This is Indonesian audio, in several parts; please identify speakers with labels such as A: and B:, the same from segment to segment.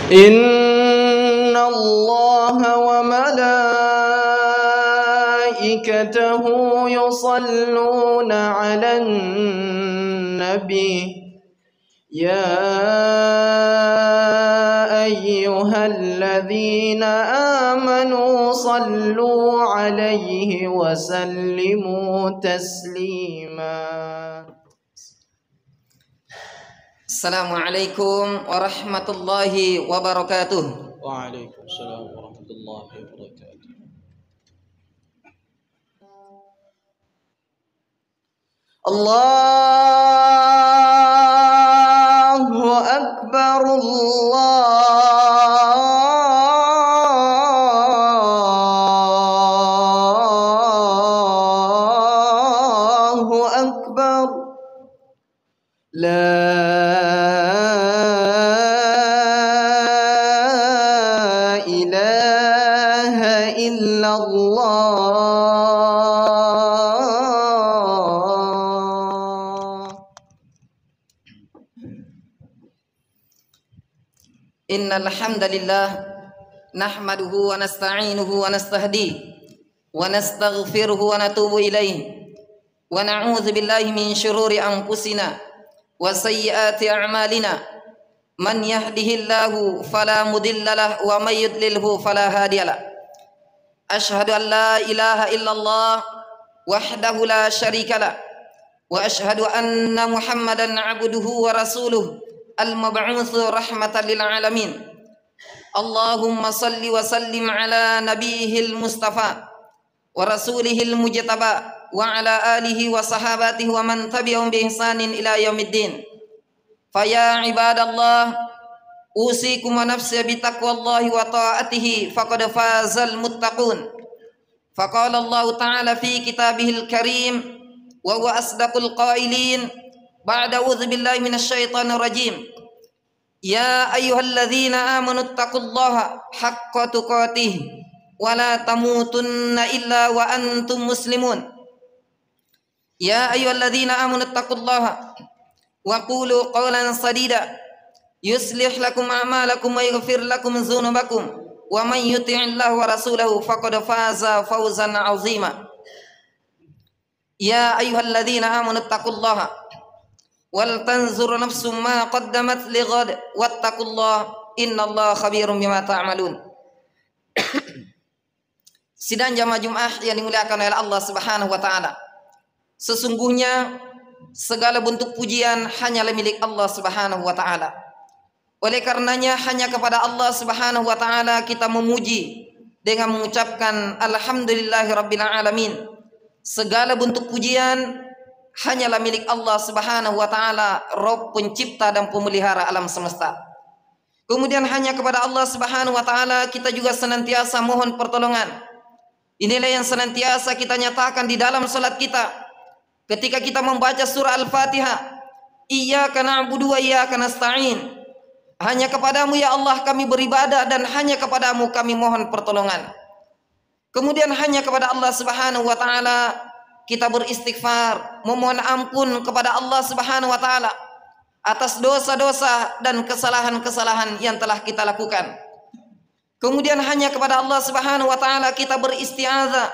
A: إن الله وملائكته يصلون على النبي يا أيها الذين آمنوا صلوا عليه وسلموا تسليما.
B: Assalamualaikum warahmatullahi wabarakatuh.
A: Waalaikumsalam warahmatullahi wabarakatuh. Allahu Akbar, Allahu Akbar. La ilaha illallah.
B: Innal hamdalillah nahmaduhu wa nasta'inuhu wa nastahdihi wa nastaghfiruhu wa natubu ilaihi wa na'udzu billahi min syururi anfusina wa sayyiati a'malina. Man yahdihillahu fala mudilla lahu wa may yudlilhu fala hadiyalah. Asyhadu an la ilaha illallah wahdahu la syarikalah wa asyhadu anna Muhammadan abduhu wa rasuluh al-mab'utsu rahmatan lil alamin. Allahumma salli wa sallim ala nabiyyil mustafa wa rasulihil mujtaba wa ala alihi wa sahabatihi wa man tabi'ahum bi ihsanin ila yaumiddin. Faya ibadallah, usikum wa nafsi bi taqwallahi wa ta'atihi faqad fazal muttaqun. Faqala Allah ta'ala fi kitabihil karim wa huwa asdaqul qailin ba'da a'udzu billahi minasy syaithanir rajim. Ya ayyuhalladzina amanu taqullaha haqqa tuqatih wa la tamutunna illa wa antum muslimun. Ya ayyuhalladzina amanu taqullaha wa qulu qawlan sadida yuslih lakum a'malakum wa yaghfir lakum dzunubakum wa man yuti'illaha wa rasulahu faqad faza fawzan 'azima. Ya ayyuhalladzina amanu taqullaha wal tanzur nafsum ma qaddamat lighad wattaqullaha innallaha khabirum bima ta'malun. Sidang jamaah Jumat yang dimuliakan oleh Allah Subhanahu wa taala. Sesungguhnya segala bentuk pujian hanyalah milik Allah Subhanahu wa taala. Oleh karenanya hanya kepada Allah Subhanahu wa taala kita memuji dengan mengucapkan alhamdulillahirabbil alamin. Segala bentuk pujian hanyalah milik Allah Subhanahu wa taala, Rabb pencipta dan pemelihara alam semesta. Kemudian hanya kepada Allah Subhanahu wa taala kita juga senantiasa mohon pertolongan. Inilah yang senantiasa kita nyatakan di dalam salat kita. Ketika kita membaca surah Al-Fatihah, Iyyaka na'budu wa iyyaka nasta'in. Hanya kepadamu ya Allah kami beribadah dan hanya kepadamu kami mohon pertolongan. Kemudian hanya kepada Allah Subhanahu wa taala kita beristighfar, memohon ampun kepada Allah Subhanahu wa taala atas dosa-dosa dan kesalahan-kesalahan yang telah kita lakukan. Kemudian hanya kepada Allah Subhanahu wa taala kita beristi'adzah,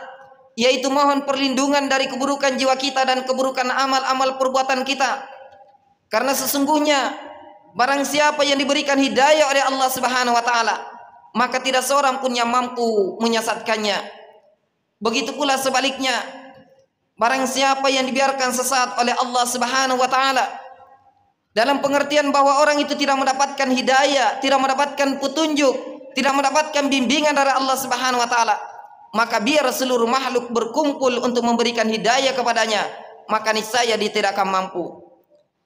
B: yaitu mohon perlindungan dari keburukan jiwa kita dan keburukan amal-amal perbuatan kita. Karena sesungguhnya barang siapa yang diberikan hidayah oleh Allah Subhanahu wa taala, maka tidak seorang pun yang mampu menyesatkannya. Begitu pula sebaliknya, barang siapa yang dibiarkan sesat oleh Allah Subhanahu wa taala, dalam pengertian bahwa orang itu tidak mendapatkan hidayah, tidak mendapatkan petunjuk, tidak mendapatkan bimbingan dari Allah Subhanahu wa taala, maka biar seluruh makhluk berkumpul untuk memberikan hidayah kepadanya, maka niscaya dia tidak akan mampu.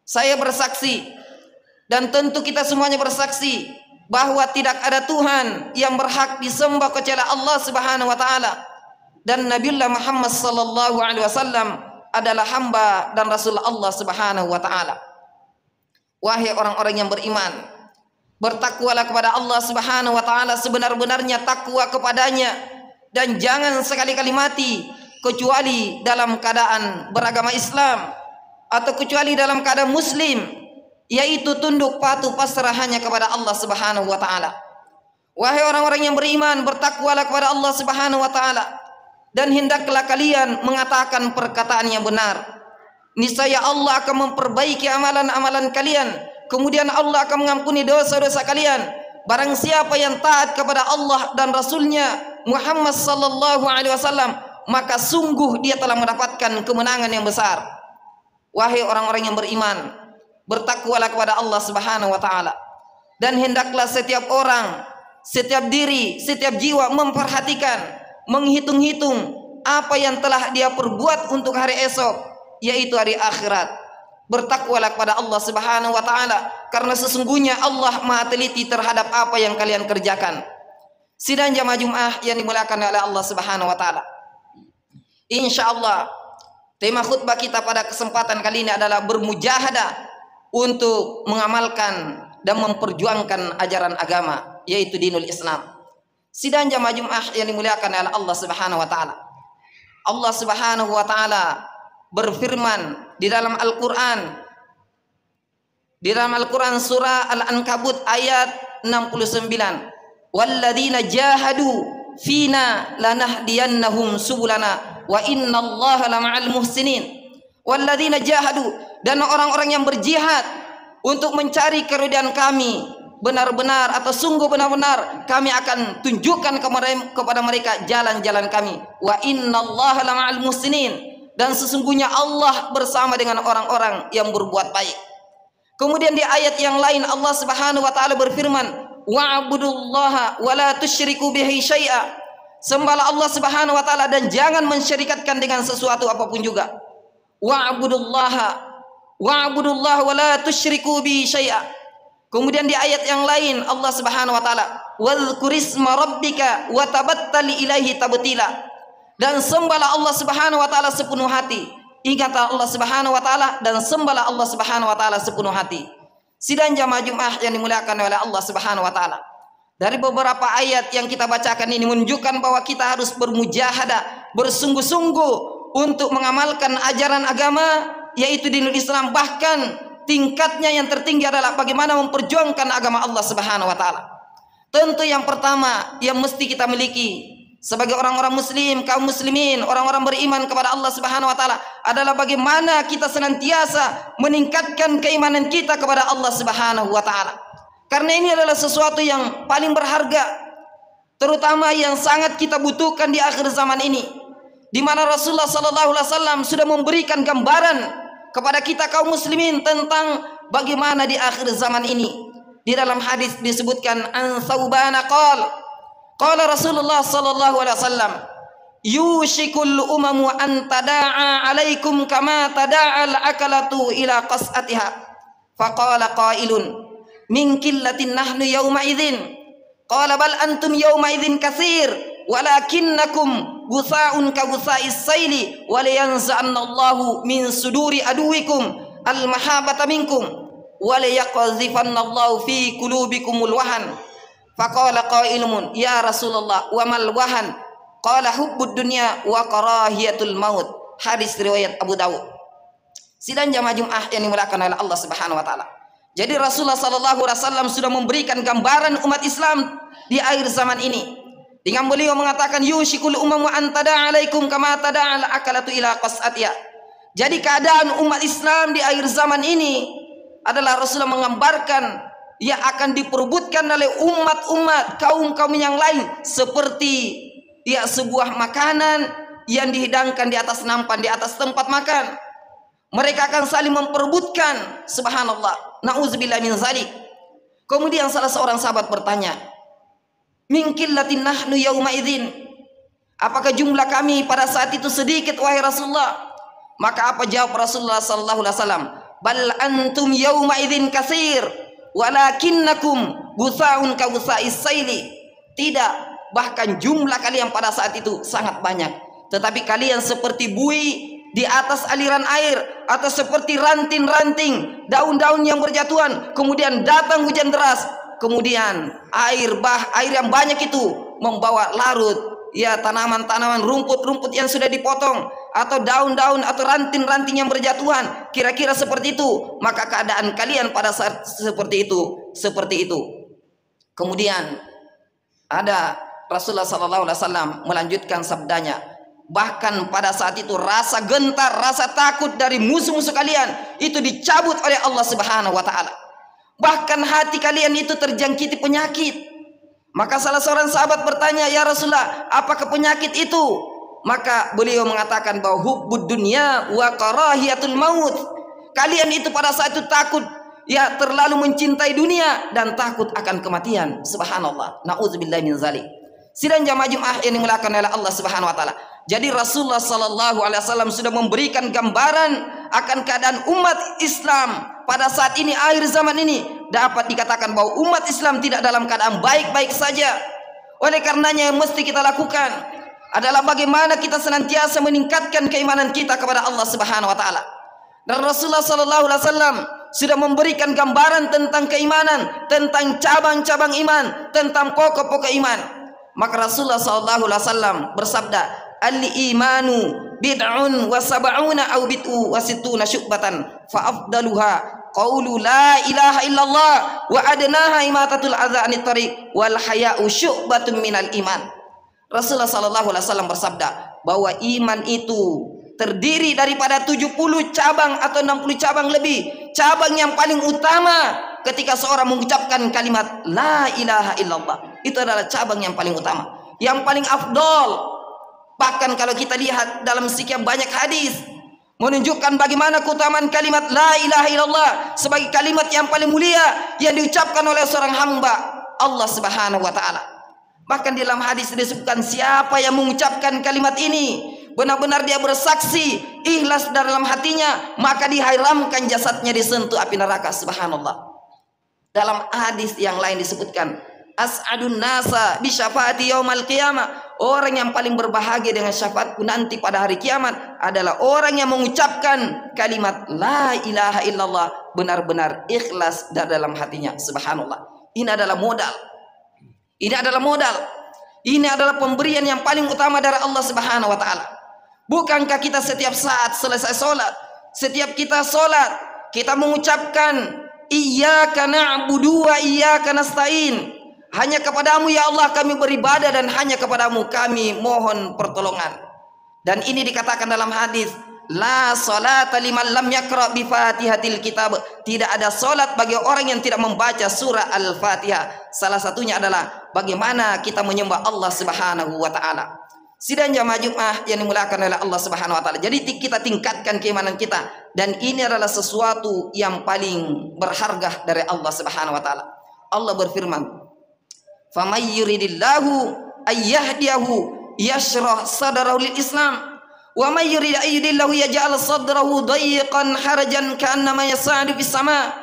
B: Saya bersaksi dan tentu kita semuanya bersaksi bahwa tidak ada Tuhan yang berhak disembah kecuali Allah Subhanahu wa taala, dan Nabiullah Muhammad sallallahu alaihi wasallam adalah hamba dan rasul Allah Subhanahu wa taala. Wahai orang-orang yang beriman, bertakwalah kepada Allah Subhanahu wa taala sebenar-benarnya takwa kepadanya, dan jangan sekali-kali mati kecuali dalam keadaan beragama Islam atau kecuali dalam keadaan muslim. yaitu tunduk patuh pasrah hanya kepada Allah Subhanahu wa taala. Wahai orang-orang yang beriman, bertakwalah kepada Allah Subhanahu wa taala dan hendaklah kalian mengatakan perkataan yang benar. Niscaya Allah akan memperbaiki amalan-amalan kalian, kemudian Allah akan mengampuni dosa-dosa kalian. Barang siapa yang taat kepada Allah dan Rasulnya Muhammad sallallahu alaihi wasallam, maka sungguh dia telah mendapatkan kemenangan yang besar. Wahai orang-orang yang beriman, bertakwalah kepada Allah Subhanahu wa taala dan hendaklah setiap orang, setiap diri, setiap jiwa memperhatikan, menghitung-hitung apa yang telah dia perbuat untuk hari esok, yaitu hari akhirat. Bertakwalah kepada Allah Subhanahu wa taala karena sesungguhnya Allah Maha teliti terhadap apa yang kalian kerjakan. Sidang jamaah Jumat yang dimuliakan oleh Allah Subhanahu wa taala. Insyaallah tema khutbah kita pada kesempatan kali ini adalah bermujahadah untuk mengamalkan dan memperjuangkan ajaran agama, yaitu dinul Islam. Sidang jamaah Jumat yang dimuliakan oleh Allah Subhanahu wa taala. Allah Subhanahu wa taala berfirman di dalam Al-Qur'an, surah Al-Ankabut ayat 69, walladzina jahadu fina lanahdiyannahum subulana wa innallaha lama'al muhsinin. Walladzina jahadu, dan orang-orang yang berjihad untuk mencari keridhaan kami, benar-benar atau sungguh benar-benar kami akan tunjukkan kepada mereka jalan-jalan kami. Wa innallaha lama'al muhsinin, dan sesungguhnya Allah bersama dengan orang-orang yang berbuat baik. Kemudian di ayat yang lain Allah Subhanahu wa taala berfirman, wa'budullaha wa la tusyriku bihi syai'a. Sembahlah Allah Subhanahu wa taala dan jangan mensyirikatkan dengan sesuatu apapun juga. Wa'budullaha wa la tusyriku bihi syai'a. Kemudian di ayat yang lain Allah Subhanahu wa taala, wadhkurisma rabbika wa tabattal ilaihi tabtila. Dan sembahlah Allah Subhanahu wa taala sepenuh hati. Ingatlah Allah Subhanahu wa taala dan sembahlah Allah Subhanahu wa taala sepenuh hati. Sidang jamaah Jumat yang dimuliakan oleh Allah Subhanahu wa taala. Dari beberapa ayat yang kita bacakan ini menunjukkan bahwa kita harus bermujahadah, bersungguh-sungguh untuk mengamalkan ajaran agama, yaitu dinul Islam. Bahkan tingkatnya yang tertinggi adalah bagaimana memperjuangkan agama Allah Subhanahu wa taala. Tentu yang pertama yang mesti kita miliki sebagai orang-orang muslim, kaum muslimin, orang-orang beriman kepada Allah Subhanahu wa taala adalah bagaimana kita senantiasa meningkatkan keimanan kita kepada Allah Subhanahu wa taala. Karena ini adalah sesuatu yang paling berharga, terutama yang sangat kita butuhkan di akhir zaman ini, di mana Rasulullah sallallahu alaihi wasallam sudah memberikan gambaran kepada kita kaum muslimin tentang bagaimana di akhir zaman ini. Di dalam hadis disebutkan an Tsauban qala Rasulullah sallallahu alaihi wasallam, yushikul umamu an tada'a alaikum kama tada'al akalatu ila qas'atiha. Faqala qailun min qillatin nahnu yawma idzin. Qala bal antum yawma idzin katsir walakinnakum gusaa'un ka gusaa'is sayli wa liyanza'anallahu min suduri aduwikum al mahabata minkum wa liyaqdhifannallahu fi qulubikumul wahan. Faqala qailun ya Rasulullah wa mal wahan? Qala hubbud dunya wa karahiyatul maut. Hadis riwayat Abu Dawud. Sidang jamaah Jumat yang dimuliakan oleh Allah Subhanahu wa taala. Jadi Rasulullah sallallahu alaihi wasallam sudah memberikan gambaran umat Islam di akhir zaman ini. Dengan beliau mengatakan yushikul umamu an tada'a alaikum kama tada'al akalatu ila qas'atiha. Jadi keadaan umat Islam di akhir zaman ini adalah Rasulullah menggambarkan yang akan diperebutkan oleh umat-umat kaum-kaum yang lain seperti sebuah makanan yang dihidangkan di atas nampan, di atas tempat makan. Mereka akan saling memperebutkan, subhanallah, na'udzubillah min zalik. Kemudian salah seorang sahabat bertanya, min qillatin nahnu yauma idzin. Apakah jumlah kami pada saat itu sedikit wahai Rasulullah? Maka apa jawab Rasulullah sallallahu alaihi wasallam? Bal antum yauma idzin katsir walakinnakum gusaa'un ka gusaa'is sayli. Tidak, bahkan jumlah kalian pada saat itu sangat banyak, tetapi kalian seperti buih di atas aliran air, atau seperti ranting-ranting, daun-daun yang berjatuhan, kemudian datang hujan deras, kemudian air yang banyak itu membawa larut ya tanaman-tanaman, rumput-rumput yang sudah dipotong, atau daun-daun atau ranting-ranting yang berjatuhan, kira-kira seperti itu, maka keadaan kalian pada saat seperti itu. Kemudian ada Rasulullah SAW melanjutkan sabdanya, bahkan pada saat itu rasa gentar, rasa takut dari musuh-musuh kalian itu dicabut oleh Allah Subhanahu wa taala. Bahkan hati kalian itu terjangkiti penyakit. Maka salah seorang sahabat bertanya, "Ya Rasulullah, apakah penyakit itu?" Maka beliau mengatakan bahwa hubbud dunya wa karahiyatul maut. Kalian itu pada saat itu takut, ya terlalu mencintai dunia dan takut akan kematian. Subhanallah. Nauzubillahi min zalik. Sidang jamaah Jumat yang dimuliakan oleh Allah Subhanahu wa taala. Jadi Rasulullah sallallahu alaihi wasallam sudah memberikan gambaran akan keadaan umat Islam pada saat ini, akhir zaman ini. Dapat dikatakan bahwa umat Islam tidak dalam keadaan baik-baik saja. Oleh karenanya yang mesti kita lakukan adalah bagaimana kita senantiasa meningkatkan keimanan kita kepada Allah Subhanahu wa taala. Dan Rasulullah sallallahu alaihi wasallam sudah memberikan gambaran tentang keimanan, tentang cabang-cabang iman, tentang pokok-pokok iman. Maka Rasulullah sallallahu alaihi wasallam bersabda, "Al-imanu bid'un wa sab'una aw bid'u wa sittuna syu'batan fa afdaluha qaulu la ilaha illallah wa adnaha imatatul adza anit tariq wal haya'u syu'batun minal iman." Rasulullah sallallahu alaihi wasallam bersabda bahwa iman itu terdiri daripada 70 cabang atau 60 cabang lebih. Cabang yang paling utama ketika seorang mengucapkan kalimat la ilaha illallah, itu adalah cabang yang paling utama, yang paling afdol. Bahkan kalau kita lihat dalam sekian banyak hadis menunjukkan bagaimana keutamaan kalimat la ilaha illallah sebagai kalimat yang paling mulia yang diucapkan oleh seorang hamba Allah Subhanahu wa taala. Bahkan di dalam hadis disebutkan siapa yang mengucapkan kalimat ini benar-benar dia bersaksi ikhlas dalam hatinya, maka diharamkan jasadnya disentuh api neraka. Subhanallah. Dalam hadis yang lain disebutkan, as'adun nasa bi syafaati yaumal qiyamah. Orang yang paling berbahagia dengan syafaatku nanti pada hari kiamat adalah orang yang mengucapkan kalimat la ilaha illallah benar-benar ikhlas dalam hatinya. Subhanallah. Ini adalah modal. Ini adalah modal. Ini adalah pemberian yang paling utama dari Allah Subhanahu wa taala. Bukankah kita setiap saat selesai sholat, setiap kita sholat, kita mengucapkan iyyaka na'budu wa iyyaka nasta'in. Hanya kepadamu ya Allah kami beribadah dan hanya kepadamu kami mohon pertolongan. Dan ini dikatakan dalam hadis, la salata liman lam yaqra bi Fatihatil kitab. Tidak ada salat bagi orang yang tidak membaca surah Al-Fatihah. Salah satunya adalah bagaimana kita menyembah Allah Subhanahu wa taala. Sidang jamaah Jumat yang dimuliakan oleh Allah Subhanahu wa taala. Jadi kita tingkatkan keimanan kita, dan ini adalah sesuatu yang paling berharga dari Allah Subhanahu wa taala. Allah berfirman, "Faman yuridillahu ayyahdiyahu yashrah sadrahu lil Islam, wa may yurid ayyudillahu yaj'al sadrahu dayyqan harajan ka'annama yas'adu fis sama.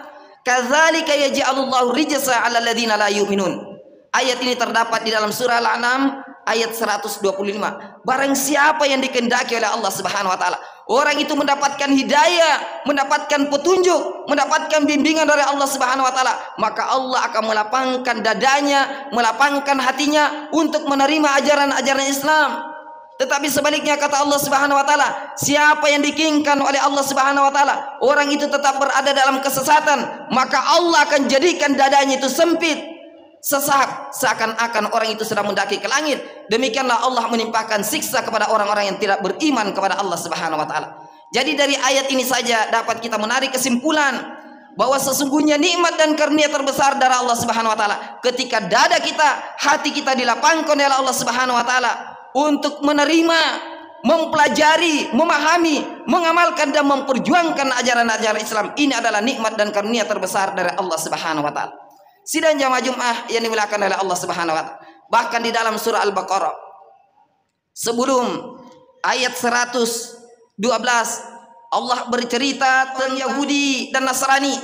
B: Kadzalika yaj'alullahu rijsa 'alal ladzina la yu'minun." Ayat ini terdapat di dalam surah Al-An'am ayat 125. Barang siapa yang dikehendaki oleh Allah Subhanahu wa taala, orang itu mendapatkan hidayah, mendapatkan petunjuk, mendapatkan bimbingan dari Allah Subhanahu wa taala, maka Allah akan melapangkan dadanya, melapangkan hatinya untuk menerima ajaran-ajaran Islam. Tetapi sebaliknya kata Allah Subhanahu wa taala, siapa yang diinginkan oleh Allah Subhanahu wa taala, orang itu tetap berada dalam kesesatan, maka Allah akan jadikan dadanya itu sempit, sesak, seakan-akan orang itu sedang mendaki ke langit. Demikianlah Allah menimpakan siksa kepada orang-orang yang tidak beriman kepada Allah Subhanahu wa taala. Jadi dari ayat ini saja dapat kita menarik kesimpulan bahwa sesungguhnya nikmat dan karunia terbesar dari Allah Subhanahu wa taala ketika dada kita, hati kita dilapangkan oleh Allah Subhanahu wa taala untuk menerima, mempelajari, memahami, mengamalkan dan memperjuangkan ajaran-ajaran Islam. Ini adalah nikmat dan karunia terbesar dari Allah Subhanahu wa taala. Sidang jamaah Jumat yang dimuliakan oleh Allah Subhanahu wa taala. Bahkan di dalam surah Al-Baqarah sebelum ayat 112 Allah bercerita tentang Yahudi dan Nasrani.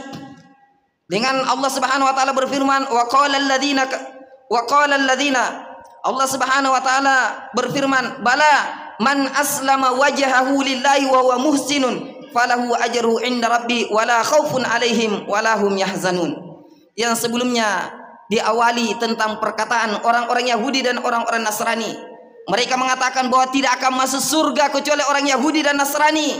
B: Dengan Allah Subhanahu wa taala berfirman, wa qala alladziina Allah Subhanahu wa taala berfirman, bala man aslama wajhahu lillahi wa huwa muhsinun falahu ajruhu 'inda rabbi wala khaufun 'alaihim wala hum yahzanun. Yang sebelumnya diawali tentang perkataan orang-orang Yahudi dan orang-orang Nasrani. mereka mengatakan bahwa tidak akan masuk surga kecuali orang Yahudi dan Nasrani.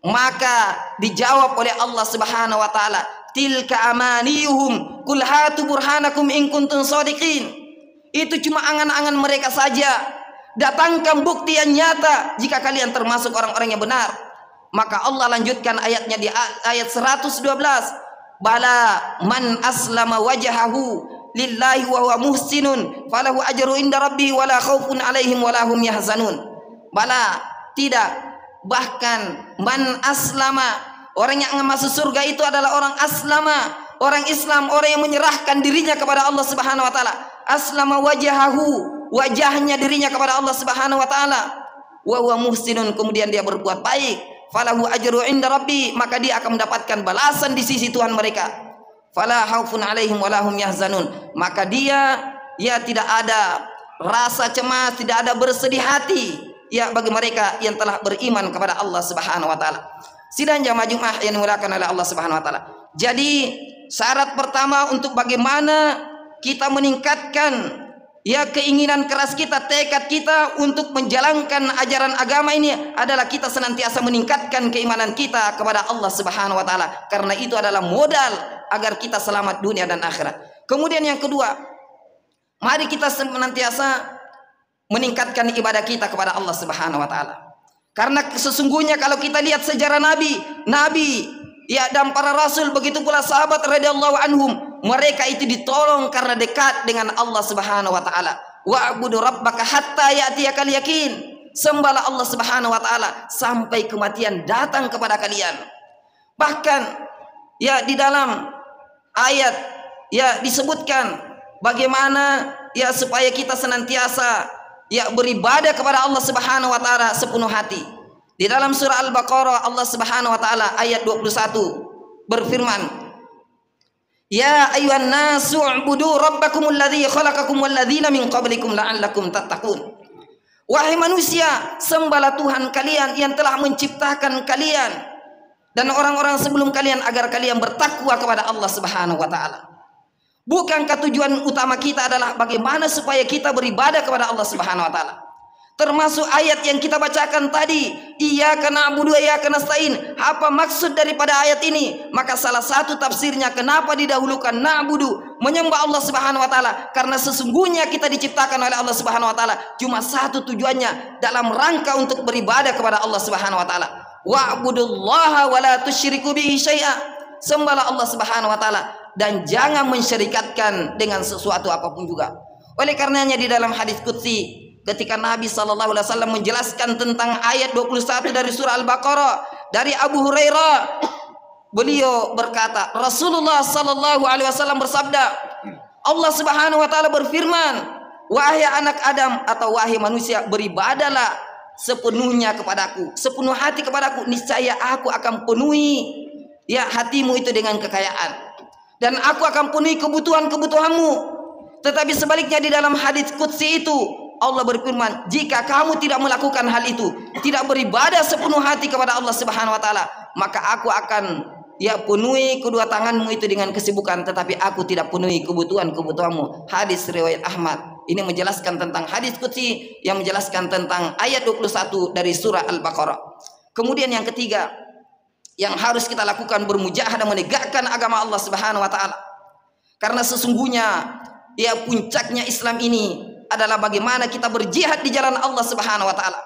B: Maka dijawab oleh Allah Subhanahu wa taala, tilka amaniyuhum qul hatu burhanakum in kuntum shadiqin. Itu cuma angan-angan mereka saja. Datangkan bukti yang nyata jika kalian termasuk orang-orang yang benar. Maka Allah lanjutkan ayatnya di ayat 112. Bala man aslama wajhahu lillahi wa huwa muhsinun falahu ajru inda rabbih wala khaufun alaihim wala hum yahzanun. Bala, tidak, bahkan man aslama, orang yang masuk surga itu adalah orang aslama, orang Islam, orang yang menyerahkan dirinya kepada Allah Subhanahu wa taala. Aslama wajhahu, wajahnya dirinya kepada Allah Subhanahu wa taala. Wa huwa muhsinun, kemudian dia berbuat baik. Falahu ajru inda rabbi, maka dia akan mendapatkan balasan di sisi Tuhan mereka. Fala khaufun alaihim wala hum yahzanun, maka dia tidak ada rasa cemas, tidak ada bersedih hati bagi mereka yang telah beriman kepada Allah Subhanahu wa taala. Sidang jamaah Jumat yang dimuliakan oleh Allah Subhanahu wa taala. Jadi syarat pertama untuk bagaimana kita meningkatkan keinginan keras kita, tekad kita untuk menjalankan ajaran agama ini adalah kita senantiasa meningkatkan keimanan kita kepada Allah Subhanahu wa taala, karena itu adalah modal agar kita selamat dunia dan akhirat. Kemudian yang kedua, mari kita senantiasa meningkatkan ibadah kita kepada Allah Subhanahu wa taala. Karena sesungguhnya kalau kita lihat sejarah nabi dan para rasul, begitu pula sahabat radhiyallahu anhum, mereka itu ditolong karena dekat dengan Allah Subhanahu wa taala. Wa'budu rabbaka hatta ya'tiyakal yakin. Sembahlah Allah Subhanahu wa taala sampai kematian datang kepada kalian. Bahkan di dalam ayat disebutkan bagaimana supaya kita senantiasa beribadah kepada Allah Subhanahu wa taala sepenuh hati. Di dalam surah Al-Baqarah Allah Subhanahu wa taala ayat 21 berfirman, ya ayyuhan nasu u'budu rabbakumul ladzi khalaqakum wal ladzina min qablikum la'allakum tattaqun. Wahai manusia, sembahlah Tuhan kalian yang telah menciptakan kalian dan orang-orang sebelum kalian agar kalian bertakwa kepada Allah Subhanahu wa taala. Bukankah tujuan utama kita adalah bagaimana supaya kita beribadah kepada Allah Subhanahu wa taala? Termasuk ayat yang kita bacakan tadi, iyyaka na'budu wa iyyaka nasta'in. Apa maksud daripada ayat ini? Maka salah satu tafsirnya kenapa didahulukan na'budu, menyembah Allah Subhanahu wa taala, karena sesungguhnya kita diciptakan oleh Allah Subhanahu wa taala cuma satu tujuannya, dalam rangka untuk beribadah kepada Allah Subhanahu wa taala. Wa'budullaha wa la tusyriku bihi syai'a. Sembahlah Allah Subhanahu wa taala dan jangan mensyirikatkan dengan sesuatu apapun juga. Oleh karenanya di dalam hadis qudsi, ketika Nabi SAW menjelaskan tentang ayat 21 dari surah Al-Baqarah dari Abu Hurairah, beliau berkata, Rasulullah SAW bersabda, Allah Subhanahu wa taala berfirman, wahai anak Adam atau wahai manusia, beribadahlah sepenuhnya kepadaku, sepenuh hati kepadaku, niscaya aku akan penuhi hatimu itu dengan kekayaan, dan aku akan penuhi kebutuhan-kebutuhanmu. Tetapi sebaliknya di dalam hadis qudsi itu Allah berfirman, jika kamu tidak melakukan hal itu, tidak beribadah sepenuh hati kepada Allah Subhanahu wa taala, maka aku akan penuhi kedua tanganmu itu dengan kesibukan, tetapi aku tidak penuhi kebutuhan-kebutuhanmu. Hadis riwayat Ahmad. Ini menjelaskan tentang hadis qudsi yang menjelaskan tentang ayat 21 dari surah Al-Baqarah. Kemudian yang ketiga yang harus kita lakukan, bermujahadah menegakkan agama Allah Subhanahu wa taala. Karena sesungguhnya puncaknya Islam ini adalah bagaimana kita berjihad di jalan Allah Subhanahu wa taala.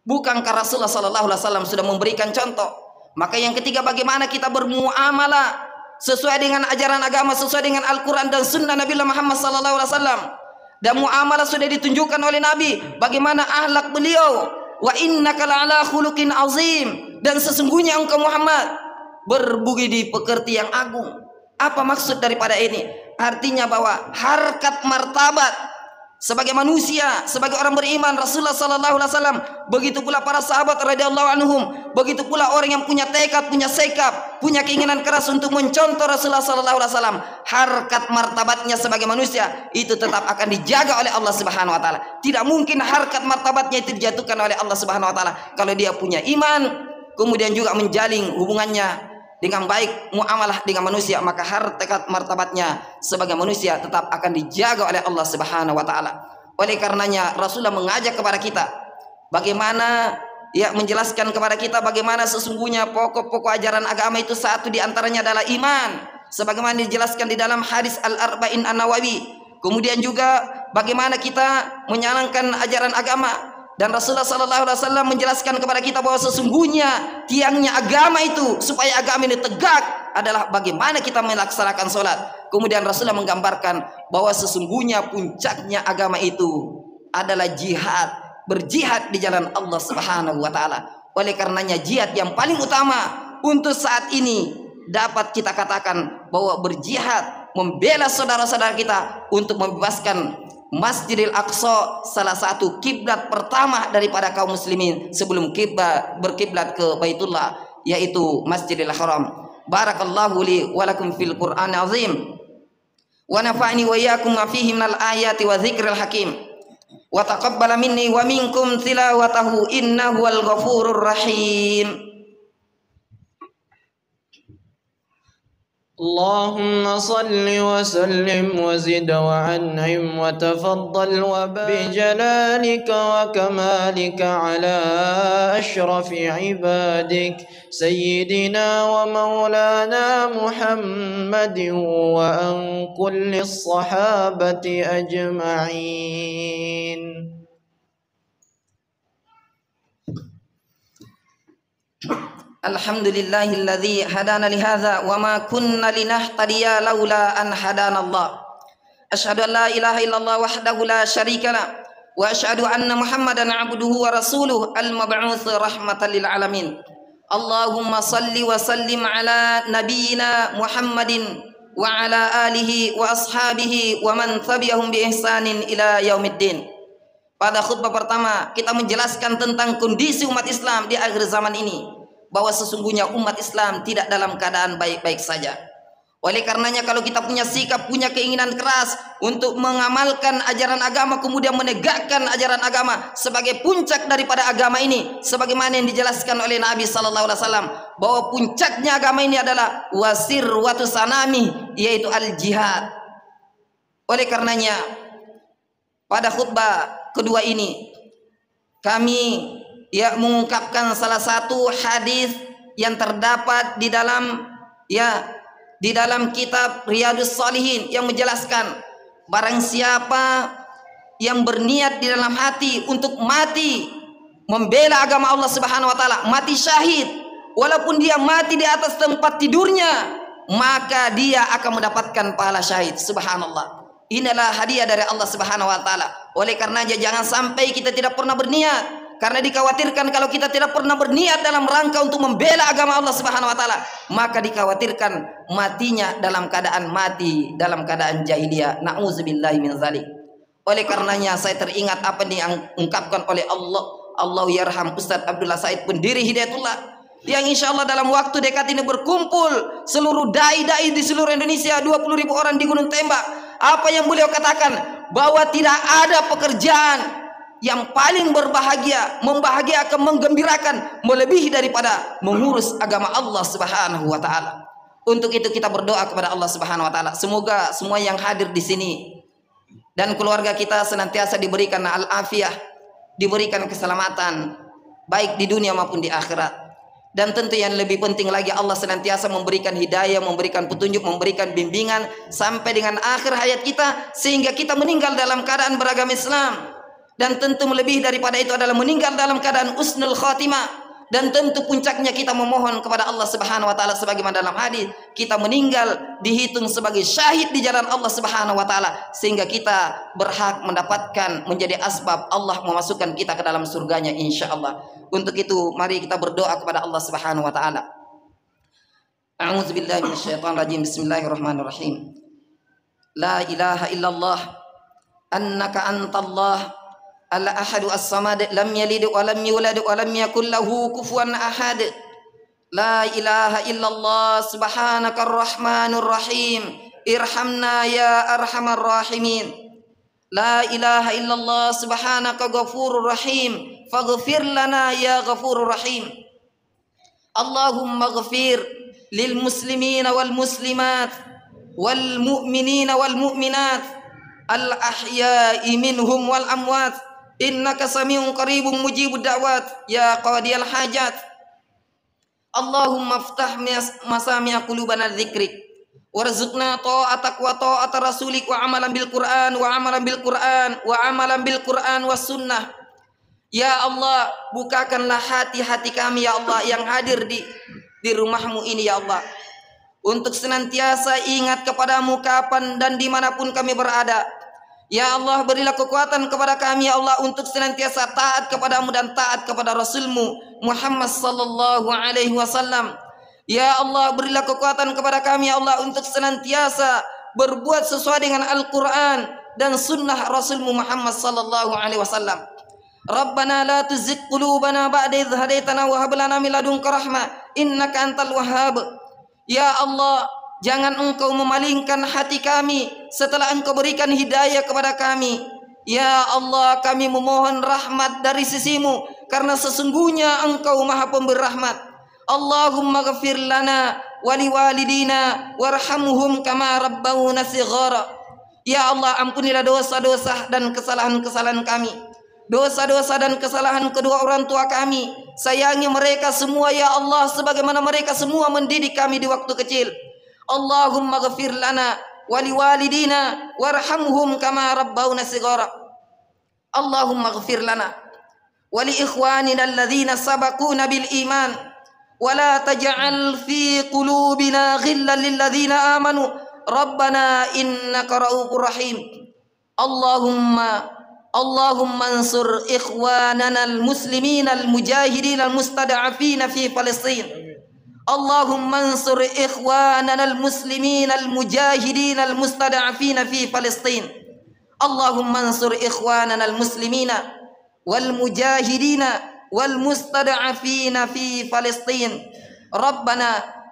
B: Bukankah Rasulullah sallallahu alaihi wasallam sudah memberikan contoh? Maka yang ketiga, bagaimana kita bermuamalah sesuai dengan ajaran agama, sesuai dengan Al-Qur'an dan sunnah Nabi Muhammad sallallahu alaihi wasallam. Dan muamalah sudah ditunjukkan oleh Nabi bagaimana akhlak beliau. Wa innaka la'ala khuluqin azim, dan sesungguhnya engkau Muhammad berbudi pekerti yang agung. Apa maksud daripada ini? Artinya bahwa harkat martabat sebagai manusia, sebagai orang beriman, Rasulullah sallallahu alaihi wasallam, begitu pula para sahabat radhiyallahu anhum, begitu pula orang yang punya tekad, punya sikap, punya keinginan keras untuk mencontoh Rasulullah sallallahu alaihi wasallam, harkat martabatnya sebagai manusia itu tetap akan dijaga oleh Allah Subhanahu wa taala. Tidak mungkin harkat martabatnya itu dijatuhkan oleh Allah Subhanahu wa taala kalau dia punya iman, kemudian juga menjalin hubungannya dengan baik, muamalah dengan manusia, maka harkat martabatnya sebagai manusia tetap akan dijaga oleh Allah Subhanahu wa taala. Oleh karenanya Rasulullah mengajak kepada kita bagaimana menjelaskan kepada kita bagaimana sesungguhnya pokok-pokok ajaran agama itu, satu di antaranya adalah iman, sebagaimana dijelaskan di dalam hadis Al-Arba'in An-Nawawi. Kemudian juga bagaimana kita menjalankan ajaran agama. Dan Rasulullah SAW menjelaskan kepada kita bahwa sesungguhnya tiangnya agama itu, supaya agama ini tegak, adalah bagaimana kita melaksanakan sholat. Kemudian Rasulullah menggambarkan bahwa sesungguhnya puncaknya agama itu adalah jihad, berjihad di jalan Allah Subhanahu wa taala. Oleh karenanya jihad yang paling utama untuk saat ini dapat kita katakan bahwa berjihad, membela saudara-saudara kita untuk membebaskan Masjidil Aqsa, salah satu kiblat pertama daripada kaum muslimin sebelum berkiblat ke Baitullah, yaitu Masjidil Haram. Barakallahu li wa lakum fil Qur'anil azim wa nafa'ni wa iyyakum ma fihi minal ayati wa dzikril hakim wa taqabbala minni wa minkum tilawatahu innahu wal ghafurur rahim.
A: اللهم صل وسلم وزد وعنهم وتفضل بجلالك وكمالك على أشرف عبادك سيدنا ومولانا محمد وأن كل الصحابة أجمعين.
B: Alhamdulillahilladzi hadana lihadza wa ma kunna linahtadiya laula an hadanallah. Asyhadu an la ilaha illallah wahdahu la syarikalah wa asyhadu anna Muhammadan abduhu wa rasuluh al-mab'uts rahmatan lil alamin. Allahumma salli wa sallim ala nabiyyina Muhammadin wa ala alihi wa ashabihi wa man tabi'ahum bi ihsanin ila yaumiddin. Pada khutbah pertama kita menjelaskan tentang kondisi umat Islam di akhir zaman ini, bahwa sesungguhnya umat Islam tidak dalam keadaan baik-baik saja. Oleh karenanya kalau kita punya sikap, punya keinginan keras untuk mengamalkan ajaran agama, kemudian menegakkan ajaran agama sebagai puncak daripada agama ini, sebagaimana yang dijelaskan oleh Nabi SAW, bahwa puncaknya agama ini adalah wasir watu sanami, yaitu al-jihad. Oleh karenanya pada khutbah kedua ini kami mengungkapkan salah satu hadis yang terdapat di dalam kitab Riyadhus Shalihin yang menjelaskan barang siapa yang berniat di dalam hati untuk mati membela agama Allah Subhanahu wa taala, mati syahid, walaupun dia mati di atas tempat tidurnya, maka dia akan mendapatkan pahala syahid. Subhanallah. Inilah hadiah dari Allah Subhanahu wa taala. Oleh karenanya jangan sampai kita tidak pernah berniat, karena dikhawatirkan kalau kita tidak pernah berniat dalam rangka untuk membela agama Allah Subhanahu wa taala, maka dikhawatirkan matinya dalam keadaan mati dalam keadaan jahiliyah. Nauzubillahi min dzalik. Oleh karenanya saya teringat apa yang diungkapkan oleh Allah yarham Ustaz Abdullah Said, pendiri Hidayatullah, yang insyaallah dalam waktu dekat ini berkumpul seluruh dai-dai di seluruh Indonesia, 20.000 orang di Gunung Tembak. Apa yang beliau katakan, bahwa tidak ada pekerjaan yang paling berbahagia, membahagiakan, menggembirakan melebihi daripada mengurus agama Allah Subhanahu wa taala. Untuk itu kita berdoa kepada Allah Subhanahu wa taala, semoga semua yang hadir di sini dan keluarga kita senantiasa diberikan al-afiyah, diberikan keselamatan baik di dunia maupun di akhirat. Dan tentu yang lebih penting lagi, Allah senantiasa memberikan hidayah, memberikan petunjuk, memberikan bimbingan sampai dengan akhir hayat kita, sehingga kita meninggal dalam keadaan beragama Islam. Dan tentu melebihi daripada itu adalah meninggal dalam keadaan usnul khatimah. Dan tentu puncaknya kita memohon kepada Allah Subhanahu wa taala sebagaimana dalam hadis, kita meninggal dihitung sebagai syahid di jalan Allah Subhanahu wa taala, sehingga kita berhak mendapatkan menjadi asbab Allah memasukkan kita ke dalam surganya insyaallah. Untuk itu mari kita berdoa kepada Allah Subhanahu wa taala. A'udzubillahi minasyaitonir rajim. Bismillahirrahmanirrahim. La ilaha illallah annaka antallah al-ahadu as-samad lam yalid wa lam yulad wa lam yakul lahu kufuwan ahad. La ilaha illallah subhanaka ar-rahmanur rahim irhamna ya arhamar rahimin. La ilaha illallah subhanaka ghafurur rahim faghfir lana ya ghafurur rahim. Allahumma ghfir lil muslimina wal muslimat wal mu'minina wal mu'minat al-ahya'i minhum wal amwat innaka sami'un qaribun mujibud da'wat ya qadiyal hajat. Allahumma aftah masami'a qulubana dzikrik warzuqna ta'atak wa ta'ata rasulik wa amalan bil Qur'an wa amalan bil Qur'an wa amalan bil Qur'an was sunnah. Ya Allah, bukakanlah hati-hati kami ya Allah yang hadir di rumahmu ini ya Allah, untuk senantiasa ingat kepadamu kapan dan dimanapun kami berada. Ya Allah, berilah kekuatan kepada kami ya Allah untuk senantiasa taat kepadamu dan taat kepada Rasulmu Muhammad sallallahu alaihi wasallam. Ya Allah, berilah kekuatan kepada kami ya Allah untuk senantiasa berbuat sesuai dengan Al-Quran dan sunnah Rasulmu Muhammad sallallahu alaihi wasallam. Rabbana la tuzigh qulubana ba'da idh hadaitana wa hab lana min ladunka rahmah innaka antal wahhab. Ya Allah, jangan engkau memalingkan hati kami setelah engkau berikan hidayah kepada kami. Ya Allah, kami memohon rahmat dari sisimu karena sesungguhnya engkau maha pemberi rahmat. Allahumma ghafir lana wali walidina warhamhum kama rabbawna shighara. Ya Allah, ampunilah dosa-dosa dan kesalahan-kesalahan kami, dosa-dosa dan kesalahan kedua orang tua kami. Sayangi mereka semua ya Allah sebagaimana mereka semua mendidik kami di waktu kecil. Allahumma ghafir lana wali walidina warhamhum kama rabbawna shighara. Allahumma ghafir lana wali ikhwanina alladhina sabaquna bil iman wa la taj'al fi qulubina ghillan lil ladzina amanu rabbana innaka ra'ufur rahim. Allahumma ansur ikhwanana al-muslimin al-mujahidin al-mustada'afin fi Palestin. Allahumma ansur ikhwanana al-muslimin al-mujahidin al-mustada'afin fi Palestin. Allahumma ansur ikhwanana al-muslimin wal-mujahidin wal-mustada'afin fi Palestin.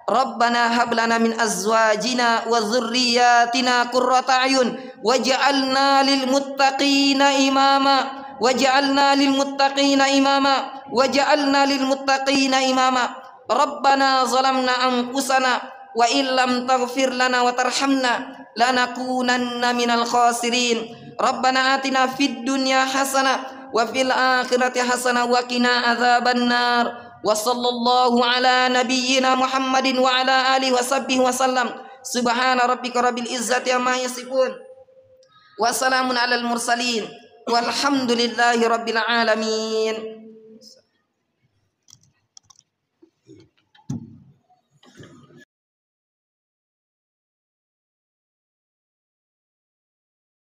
B: Rabbana hab lana min azwajina wa dhurriyyatina qurrata a'yun waj'alna lil muttaqina imama waj'alna lil muttaqina imama waj'alna lil muttaqina imama. Rabbana zalamna anfusana wa illam taghfir lana wa tarhamna lanakunanna minal khasirin. Rabbana atina fid dunya hasanah wa fil akhirati hasanah wa qina adzabannar. Wa sallallahu ala nabiyyina Muhammadin wa ala alihi wa sahbihi wa sallam. Subhana rabbika rabbil izzati amma yasifun wa salamun alal mursalin walhamdulillahi rabbil alamin.